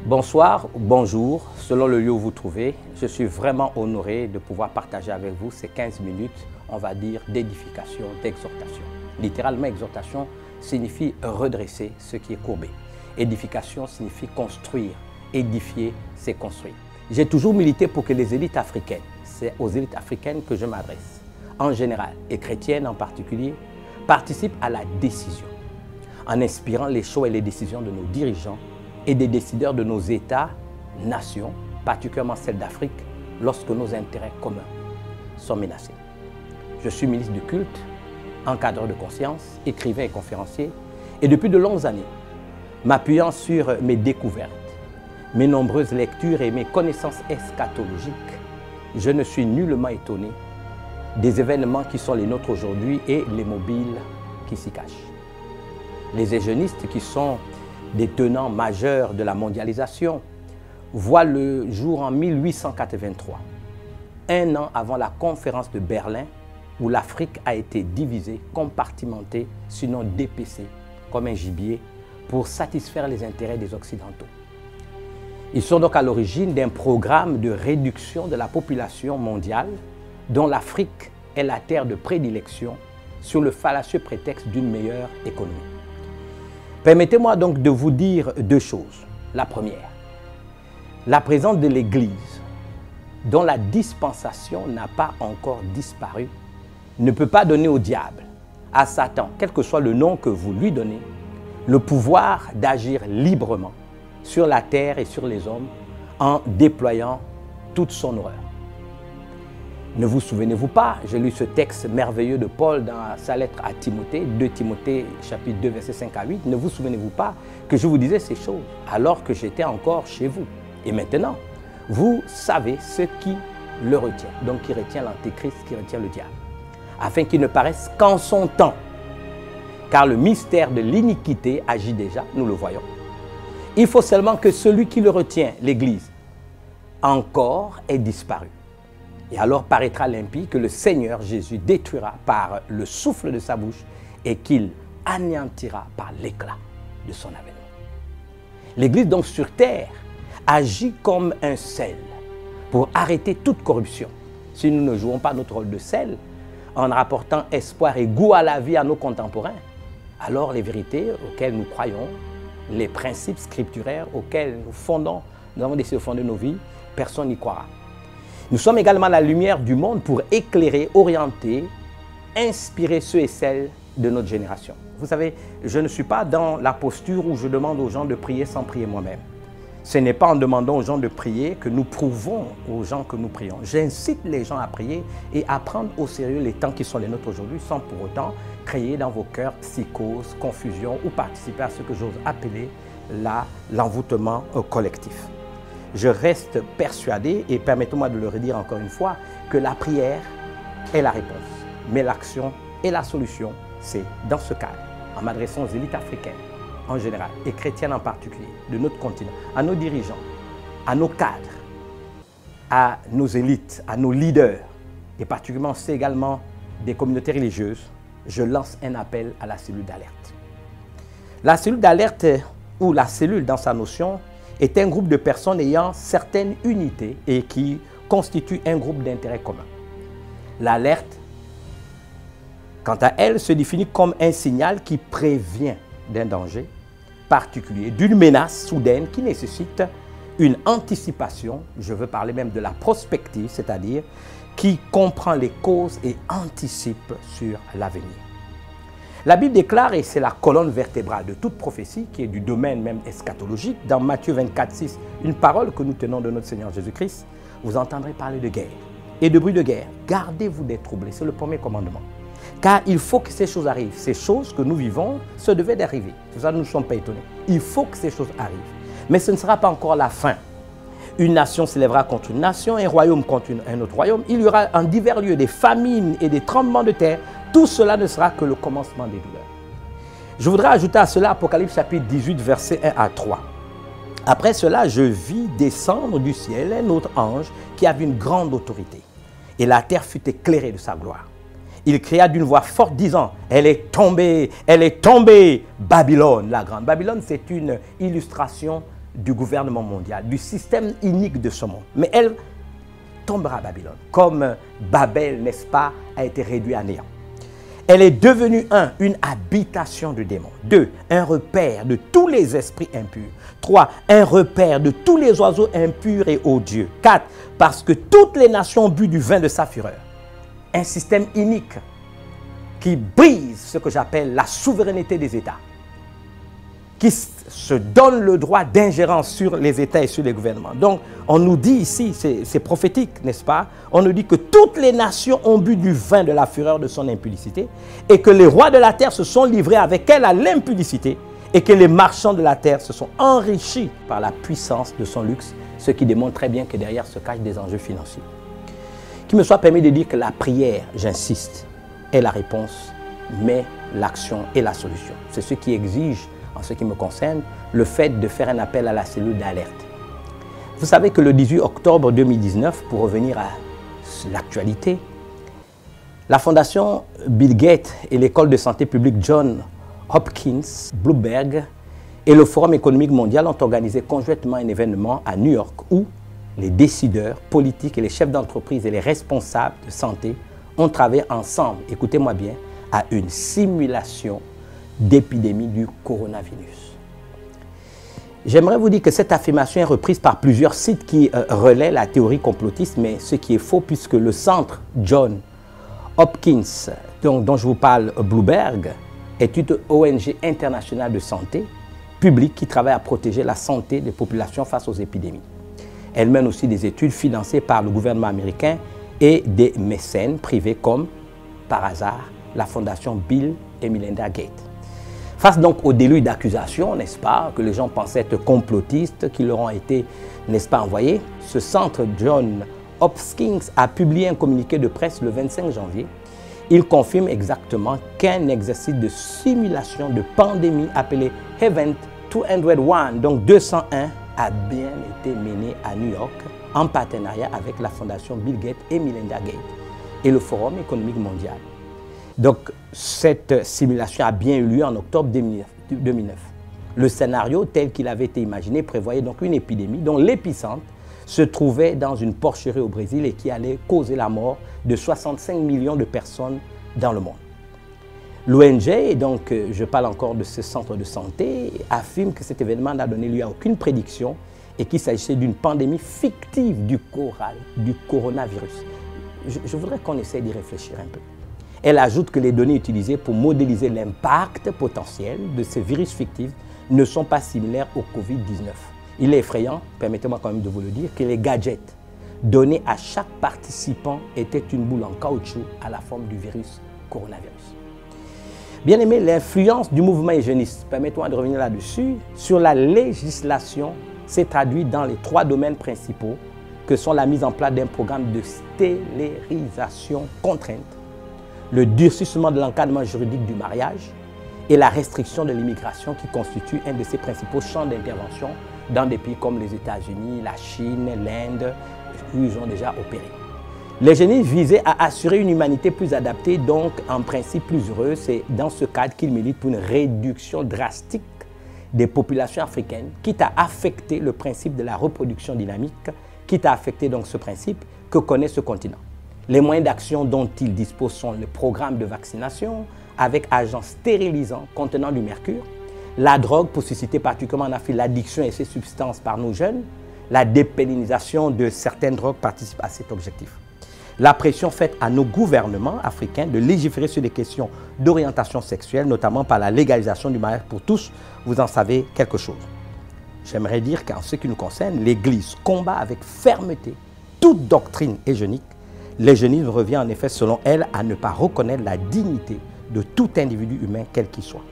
Bonsoir, bonjour, selon le lieu où vous trouvez. Je suis vraiment honoré de pouvoir partager avec vous ces 15 minutes, on va dire, d'édification, d'exhortation. Littéralement, exhortation signifie redresser ce qui est courbé. Édification signifie construire. Édifier, c'est construire. J'ai toujours milité pour que les élites africaines, c'est aux élites africaines que je m'adresse, en général, et chrétiennes en particulier, participent à la décision, en inspirant les choix et les décisions de nos dirigeants et des décideurs de nos États, nations, particulièrement celles d'Afrique, lorsque nos intérêts communs sont menacés. Je suis ministre du culte, encadreur de conscience, écrivain et conférencier, et depuis de longues années, m'appuyant sur mes découvertes, mes nombreuses lectures et mes connaissances eschatologiques, je ne suis nullement étonné des événements qui sont les nôtres aujourd'hui et les mobiles qui s'y cachent. Les hégémonistes qui sont des tenants majeurs de la mondialisation voient le jour en 1883, un an avant la conférence de Berlin, où l'Afrique a été divisée, compartimentée, sinon dépecée, comme un gibier, pour satisfaire les intérêts des Occidentaux. Ils sont donc à l'origine d'un programme de réduction de la population mondiale, dont l'Afrique est la terre de prédilection, sur le fallacieux prétexte d'une meilleure économie. Permettez-moi donc de vous dire deux choses. La première, la présence de l'Église, dont la dispensation n'a pas encore disparu, ne peut pas donner au diable, à Satan, quel que soit le nom que vous lui donnez, le pouvoir d'agir librement sur la terre et sur les hommes en déployant toute son horreur. Ne vous souvenez-vous pas, j'ai lu ce texte merveilleux de Paul dans sa lettre à Timothée, 2 Timothée chapitre 2 versets 5 à 8, ne vous souvenez-vous pas que je vous disais ces choses alors que j'étais encore chez vous. Et maintenant, vous savez ce qui le retient, donc qui retient l'antéchrist, qui retient le diable, afin qu'il ne paraisse qu'en son temps, car le mystère de l'iniquité agit déjà, nous le voyons. Il faut seulement que celui qui le retient, l'Église, encore ait disparu. Et alors paraîtra l'impie que le Seigneur Jésus détruira par le souffle de sa bouche et qu'il anéantira par l'éclat de son avènement. L'Église donc sur terre agit comme un sel pour arrêter toute corruption. Si nous ne jouons pas notre rôle de sel en rapportant espoir et goût à la vie à nos contemporains, alors les vérités auxquelles nous croyons, les principes scripturaires auxquels nous avons décidé de fonder nos vies, personne n'y croira. Nous sommes également la lumière du monde pour éclairer, orienter, inspirer ceux et celles de notre génération. Vous savez, je ne suis pas dans la posture où je demande aux gens de prier sans prier moi-même. Ce n'est pas en demandant aux gens de prier que nous prouvons aux gens que nous prions. J'incite les gens à prier et à prendre au sérieux les temps qui sont les nôtres aujourd'hui sans pour autant créer dans vos cœurs psychose, confusion ou participer à ce que j'ose appeler l'envoûtement collectif. Je reste persuadé, et permettez-moi de le redire encore une fois, que la prière est la réponse. Mais l'action et la solution, c'est dans ce cadre, en m'adressant aux élites africaines en général, et chrétiennes en particulier, de notre continent, à nos dirigeants, à nos cadres, à nos élites, à nos leaders, et particulièrement ceux également des communautés religieuses, je lance un appel à la cellule d'alerte. La cellule d'alerte, ou la cellule dans sa notion, est un groupe de personnes ayant certaines unités et qui constituent un groupe d'intérêt commun. L'alerte, quant à elle, se définit comme un signal qui prévient d'un danger particulier, d'une menace soudaine qui nécessite une anticipation, je veux parler même de la prospective, c'est-à-dire qui comprend les causes et anticipe sur l'avenir. La Bible déclare, et c'est la colonne vertébrale de toute prophétie, qui est du domaine même eschatologique, dans Matthieu 24, 6, une parole que nous tenons de notre Seigneur Jésus-Christ, vous entendrez parler de guerre et de bruit de guerre. Gardez-vous d'être troublés, c'est le premier commandement. Car il faut que ces choses arrivent. Ces choses que nous vivons, se devaient d'arriver. C'est ça, nous ne sommes pas étonnés. Il faut que ces choses arrivent. Mais ce ne sera pas encore la fin. Une nation s'élèvera contre une nation, un royaume contre un autre royaume. Il y aura en divers lieux des famines et des tremblements de terre. Tout cela ne sera que le commencement des douleurs. Je voudrais ajouter à cela Apocalypse chapitre 18, versets 1 à 3. Après cela, je vis descendre du ciel un autre ange qui avait une grande autorité. Et la terre fut éclairée de sa gloire. Il cria d'une voix forte disant, « Elle est tombée, Babylone, la grande. » Babylone, c'est une illustration du gouvernement mondial, du système unique de ce monde. Mais elle tombera à Babylone, comme Babel, n'est-ce pas, a été réduit à néant. Elle est devenue, une habitation de démons. 2, un repère de tous les esprits impurs. 3, un repère de tous les oiseaux impurs et odieux. 4, parce que toutes les nations ont bu du vin de sa fureur. Un système unique qui brise ce que j'appelle la souveraineté des États, qui se donne le droit d'ingérence sur les États et sur les gouvernements. Donc, on nous dit ici, c'est prophétique, n'est-ce pas? On nous dit que toutes les nations ont bu du vin de la fureur de son impudicité et que les rois de la terre se sont livrés avec elle à l'impudicité et que les marchands de la terre se sont enrichis par la puissance de son luxe, ce qui démontre très bien que derrière se cachent des enjeux financiers. Qu'il me soit permis de dire que la prière, j'insiste, est la réponse, mais l'action est la solution. C'est ce qui exige, en ce qui me concerne, le fait de faire un appel à la cellule d'alerte. Vous savez que le 18 octobre 2019, pour revenir à l'actualité, la fondation Bill Gates et l'école de santé publique John Hopkins, Bloomberg et le Forum économique mondial ont organisé conjointement un événement à New York où les décideurs politiques et les chefs d'entreprise et les responsables de santé ont travaillé ensemble, écoutez-moi bien, à une simulation d'épidémie du coronavirus. J'aimerais vous dire que cette affirmation est reprise par plusieurs sites qui relaient la théorie complotiste, mais ce qui est faux puisque le centre John Hopkins, dont je vous parle, Bloomberg, est une ONG internationale de santé publique qui travaille à protéger la santé des populations face aux épidémies. Elle mène aussi des études financées par le gouvernement américain et des mécènes privés comme, par hasard, la fondation Bill et Melinda Gates. Face donc au déluge d'accusations, n'est-ce pas, que les gens pensaient être complotistes, qui leur ont été, n'est-ce pas, envoyés, ce centre John Hopkins a publié un communiqué de presse le 25 janvier. Il confirme exactement qu'un exercice de simulation de pandémie appelé Event 201, donc 201, a bien été mené à New York en partenariat avec la fondation Bill Gates et Melinda Gates et le Forum économique mondial. Donc, cette simulation a bien eu lieu en octobre 2009. Le scénario tel qu'il avait été imaginé prévoyait donc une épidémie dont l'épicentre se trouvait dans une porcherie au Brésil et qui allait causer la mort de 65 millions de personnes dans le monde. L'ONG, et donc je parle encore de ce centre de santé, affirme que cet événement n'a donné lieu à aucune prédiction et qu'il s'agissait d'une pandémie fictive du coronavirus. Je voudrais qu'on essaie d'y réfléchir un peu. Elle ajoute que les données utilisées pour modéliser l'impact potentiel de ces virus fictifs ne sont pas similaires au Covid-19. Il est effrayant, permettez-moi quand même de vous le dire, que les gadgets donnés à chaque participant étaient une boule en caoutchouc à la forme du virus coronavirus. Bien aimé, l'influence du mouvement hygiéniste, permettez-moi de revenir là-dessus, sur la législation s'est traduite dans les 3 domaines principaux que sont la mise en place d'un programme de stérilisation contrainte, le durcissement de l'encadrement juridique du mariage et la restriction de l'immigration qui constitue un de ses principaux champs d'intervention dans des pays comme les États-Unis, la Chine, l'Inde, où ils ont déjà opéré. L'eugénisme visait à assurer une humanité plus adaptée, donc en principe plus heureuse. C'est dans ce cadre qu'il milite pour une réduction drastique des populations africaines, quitte à affecter le principe de la reproduction dynamique, quitte à affecter donc ce principe que connaît ce continent. Les moyens d'action dont il dispose sont le programme de vaccination avec agents stérilisants contenant du mercure, la drogue, pour susciter particulièrement en Afrique l'addiction et ses substances par nos jeunes, la dépénalisation de certaines drogues participe à cet objectif. La pression faite à nos gouvernements africains de légiférer sur des questions d'orientation sexuelle, notamment par la légalisation du mariage pour tous, vous en savez quelque chose. J'aimerais dire qu'en ce qui nous concerne, l'Église combat avec fermeté toute doctrine eugénique. L'eugénisme revient en effet, selon elle, à ne pas reconnaître la dignité de tout individu humain, quel qu'il soit.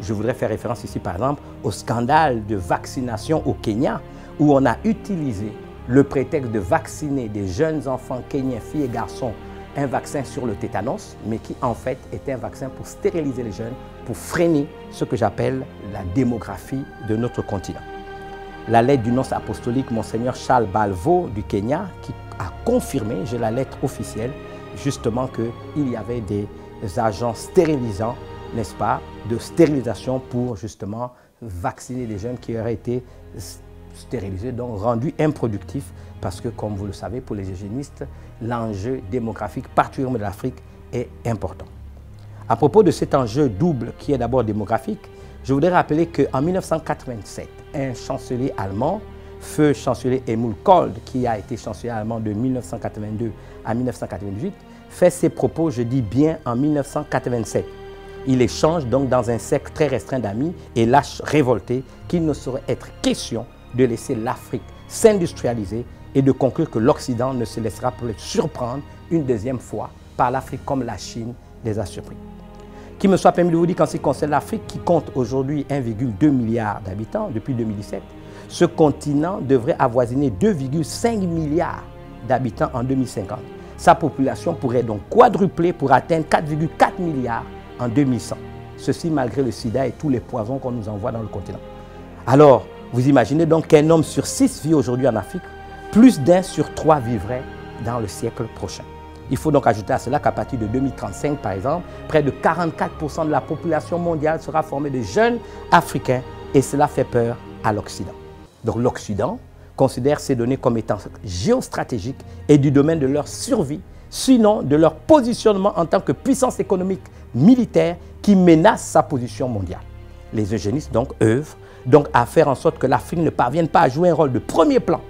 Je voudrais faire référence ici, par exemple, au scandale de vaccination au Kenya, où on a utilisé le prétexte de vacciner des jeunes enfants kenyans, filles et garçons, un vaccin sur le tétanos, mais qui en fait était un vaccin pour stériliser les jeunes, pour freiner ce que j'appelle la démographie de notre continent. La lettre du nonce apostolique Monseigneur Charles Balvo du Kenya, qui a confirmé, j'ai la lettre officielle, justement qu'il y avait des agents stérilisants, n'est-ce pas, de stérilisation pour justement vacciner des jeunes qui auraient été stérilisé, donc rendu improductif, parce que, comme vous le savez, pour les eugénistes, l'enjeu démographique, particulièrement de l'Afrique, est important. À propos de cet enjeu double qui est d'abord démographique, je voudrais rappeler qu'en 1987, un chancelier allemand, feu chancelier Helmut Kohl, qui a été chancelier allemand de 1982 à 1988, fait ses propos, je dis bien, en 1987. Il échange donc dans un cercle très restreint d'amis et lâche révolté qu'il ne saurait être question de laisser l'Afrique s'industrialiser et de conclure que l'Occident ne se laissera pas surprendre une deuxième fois par l'Afrique comme la Chine les a surpris. Qu'il me soit permis de vous dire qu'en ce qui concerne l'Afrique, qui compte aujourd'hui 1,2 milliard d'habitants depuis 2017, ce continent devrait avoisiner 2,5 milliards d'habitants en 2050. Sa population pourrait donc quadrupler pour atteindre 4,4 milliards en 2100. Ceci malgré le sida et tous les poisons qu'on nous envoie dans le continent. Alors, vous imaginez donc qu'un homme sur 6 vit aujourd'hui en Afrique, plus d'un sur 3 vivrait dans le siècle prochain. Il faut donc ajouter à cela qu'à partir de 2035, par exemple, près de 44% de la population mondiale sera formée de jeunes Africains et cela fait peur à l'Occident. Donc l'Occident considère ces données comme étant géostratégiques et du domaine de leur survie, sinon de leur positionnement en tant que puissance économique militaire qui menace sa position mondiale. Les eugénistes donc œuvrent à faire en sorte que l'Afrique ne parvienne pas à jouer un rôle de premier plan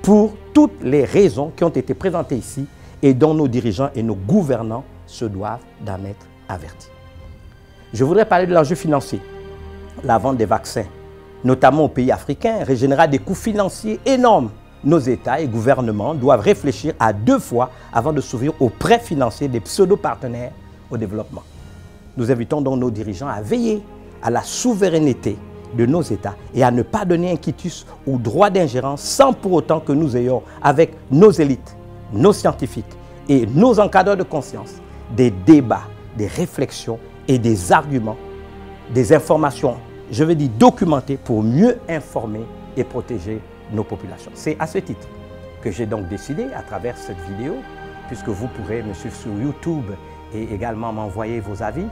pour toutes les raisons qui ont été présentées ici et dont nos dirigeants et nos gouvernants se doivent d'en être avertis. Je voudrais parler de l'enjeu financier. La vente des vaccins, notamment aux pays africains, régénérera des coûts financiers énormes. Nos États et gouvernements doivent réfléchir à 2 fois avant de s'ouvrir aux prêts financiers des pseudo-partenaires au développement. Nous invitons donc nos dirigeants à veiller à la souveraineté de nos États et à ne pas donner un quitus ou droit d'ingérence sans pour autant que nous ayons avec nos élites, nos scientifiques et nos encadreurs de conscience des débats, des réflexions et des arguments, des informations, je veux dire documentées pour mieux informer et protéger nos populations. C'est à ce titre que j'ai donc décidé, à travers cette vidéo, puisque vous pourrez me suivre sur YouTube et également m'envoyer vos avis,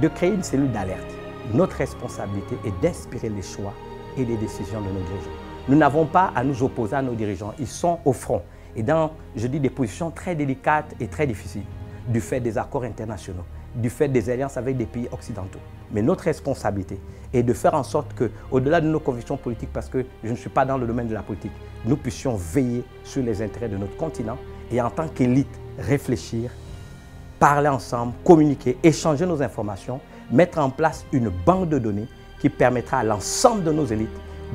de créer une cellule d'alerte. Notre responsabilité est d'inspirer les choix et les décisions de nos dirigeants. Nous n'avons pas à nous opposer à nos dirigeants, ils sont au front et dans, je dis, des positions très délicates et très difficiles, du fait des accords internationaux, du fait des alliances avec des pays occidentaux. Mais notre responsabilité est de faire en sorte que, au-delà de nos convictions politiques, parce que je ne suis pas dans le domaine de la politique, nous puissions veiller sur les intérêts de notre continent et en tant qu'élite, réfléchir, parler ensemble, communiquer, échanger nos informations, mettre en place une banque de données qui permettra à l'ensemble de nos élites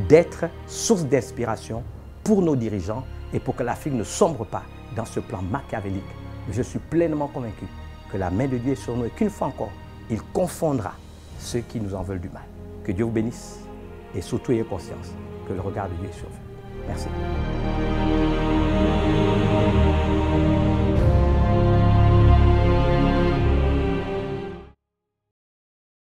d'être source d'inspiration pour nos dirigeants et pour que l'Afrique ne sombre pas dans ce plan machiavélique. Je suis pleinement convaincu que la main de Dieu est sur nous et qu'une fois encore, il confondra ceux qui nous en veulent du mal. Que Dieu vous bénisse et surtout ayez conscience que le regard de Dieu est sur vous. Merci.